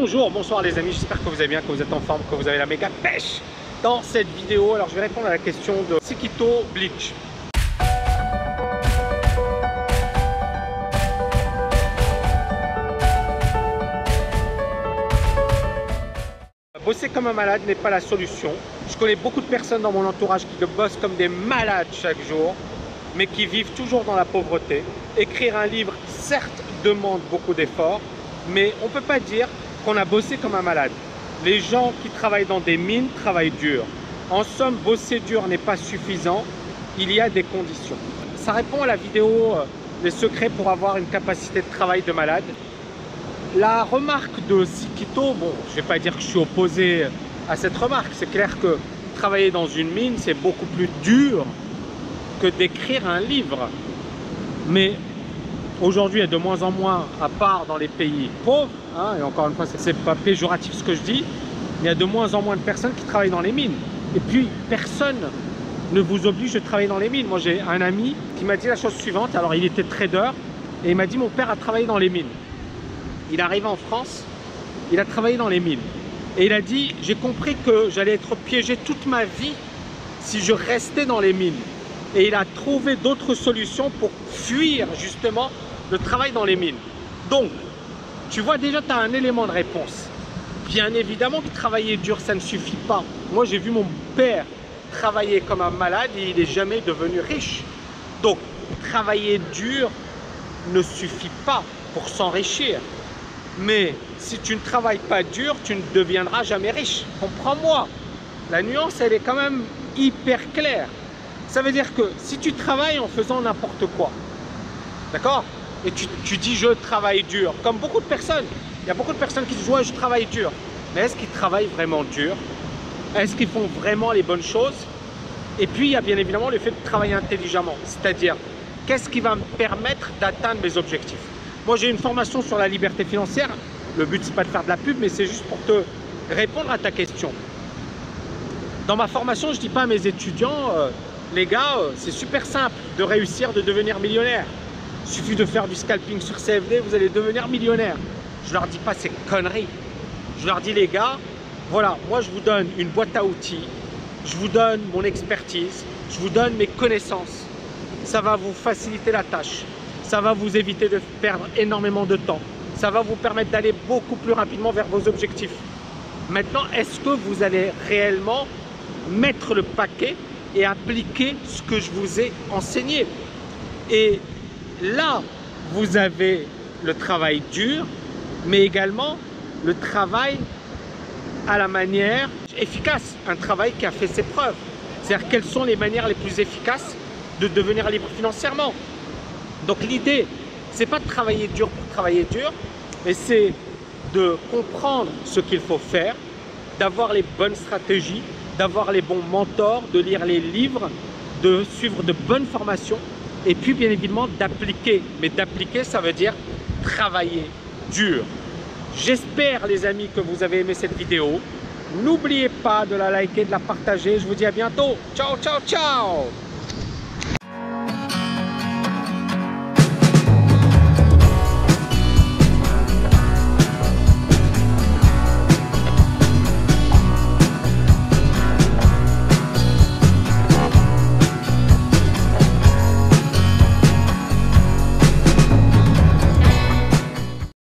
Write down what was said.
Bonjour, bonsoir les amis, j'espère que vous allez bien, que vous êtes en forme, que vous avez la méga pêche dans cette vidéo. Alors je vais répondre à la question de Sekito Bleach. Bosser comme un malade n'est pas la solution. Je connais beaucoup de personnes dans mon entourage qui bossent comme des malades chaque jour, mais qui vivent toujours dans la pauvreté. Écrire un livre, certes, demande beaucoup d'efforts, mais on ne peut pas dire qu'on a bossé comme un malade. Les gens qui travaillent dans des mines travaillent dur. En somme, bosser dur n'est pas suffisant, il y a des conditions. Ça répond à la vidéo les secrets pour avoir une capacité de travail de malade. La remarque de Sekito, bon, je ne vais pas dire que je suis opposé à cette remarque. C'est clair que travailler dans une mine, c'est beaucoup plus dur que d'écrire un livre. Mais aujourd'hui, il y a de moins en moins, à part dans les pays pauvres, hein, et encore une fois, ce n'est pas péjoratif ce que je dis, il y a de moins en moins de personnes qui travaillent dans les mines. Et puis, personne ne vous oblige de travailler dans les mines. Moi, j'ai un ami qui m'a dit la chose suivante. Alors, il était trader et il m'a dit, mon père a travaillé dans les mines. Il est arrivé en France, il a travaillé dans les mines. Et il a dit, j'ai compris que j'allais être piégé toute ma vie si je restais dans les mines. Et il a trouvé d'autres solutions pour fuir justement le travail dans les mines. Donc, tu vois déjà, tu as un élément de réponse. Bien évidemment que travailler dur, ça ne suffit pas. Moi, j'ai vu mon père travailler comme un malade et il n'est jamais devenu riche. Donc, travailler dur ne suffit pas pour s'enrichir. Mais si tu ne travailles pas dur, tu ne deviendras jamais riche. Comprends-moi. La nuance, elle est quand même hyper claire. Ça veut dire que si tu travailles en faisant n'importe quoi, d'accord, et tu dis je travaille dur, comme beaucoup de personnes, il y a beaucoup de personnes qui disent ouais, je travaille dur. Mais est-ce qu'ils travaillent vraiment dur? Est-ce qu'ils font vraiment les bonnes choses? Et puis il y a bien évidemment le fait de travailler intelligemment. C'est-à-dire, qu'est-ce qui va me permettre d'atteindre mes objectifs? Moi, j'ai une formation sur la liberté financière. Le but, c'est pas de faire de la pub, mais c'est juste pour te répondre à ta question. Dans ma formation, je dis pas à mes étudiants, les gars, c'est super simple de réussir, de devenir millionnaire. Il suffit de faire du scalping sur CFD, vous allez devenir millionnaire. Je leur dis pas ces conneries. Je leur dis, les gars, voilà, moi, je vous donne une boîte à outils, je vous donne mon expertise, je vous donne mes connaissances. Ça va vous faciliter la tâche. Ça va vous éviter de perdre énormément de temps. Ça va vous permettre d'aller beaucoup plus rapidement vers vos objectifs. Maintenant, est-ce que vous allez réellement mettre le paquet et appliquer ce que je vous ai enseigné? Et là, vous avez le travail dur, mais également le travail à la manière efficace. Un travail qui a fait ses preuves. C'est-à-dire, quelles sont les manières les plus efficaces de devenir libre financièrement? Donc l'idée, c'est pas de travailler dur pour travailler dur, mais c'est de comprendre ce qu'il faut faire, d'avoir les bonnes stratégies, d'avoir les bons mentors, de lire les livres, de suivre de bonnes formations et puis bien évidemment d'appliquer. Mais d'appliquer, ça veut dire travailler dur. J'espère les amis que vous avez aimé cette vidéo. N'oubliez pas de la liker, de la partager. Je vous dis à bientôt. Ciao, ciao, ciao!